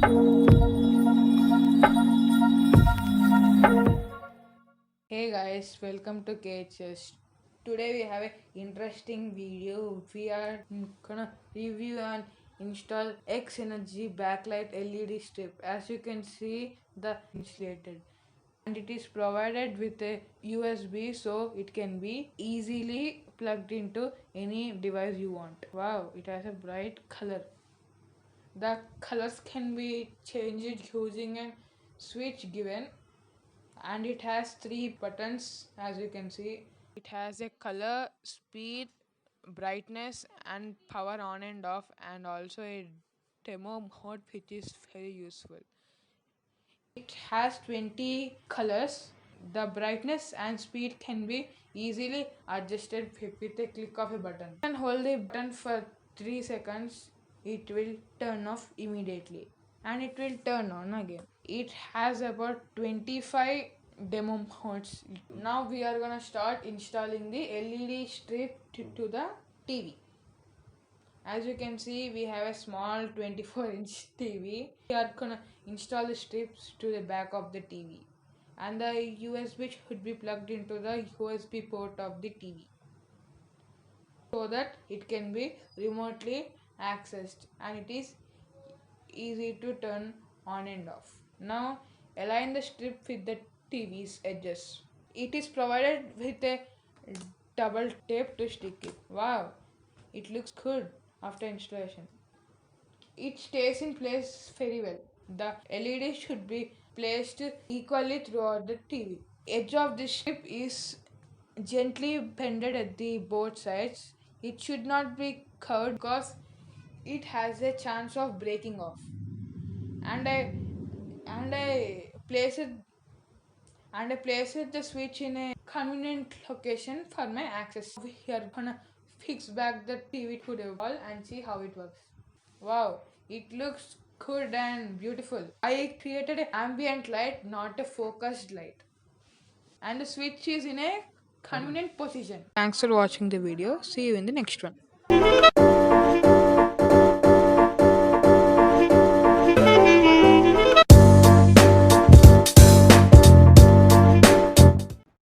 Hey guys, welcome to KHS. Today we have an interesting video. We are gonna review and install X Energy backlight LED strip. As you can see, the insulated, and it is provided with a USB so it can be easily plugged into any device you want. Wow, it has a bright color. The colors can be changed using a switch given, and it has three buttons. As you can see, it has a color, speed, brightness and power on and off, and also a demo mode which is very useful. It has 20 colors. The brightness and speed can be easily adjusted with a click of a button. You can hold the button for 3 seconds. It will turn off immediately and it will turn on again. It has about 25 demo modes. Now we are gonna start installing the LED strip to the TV. As you can see, we have a small 24-inch TV. We are gonna install the strips to the back of the TV, and the USB should be plugged into the USB port of the TV so that it can be remotely accessed and it is easy to turn on and off. Now align the strip with the TV's edges. It is provided with a double tape to stick it. Wow, it looks good after installation. It stays in place very well. The LED should be placed equally throughout the TV. Edge of the strip is gently bended at the both sides. It should not be curved because it has a chance of breaking off. And I placed the switch in a convenient location for my access. We are gonna fix back the TV to the wall and see how it works. Wow, it looks good and beautiful. I created an ambient light, not a focused light. And the switch is in a convenient position. Thanks for watching the video. See you in the next one.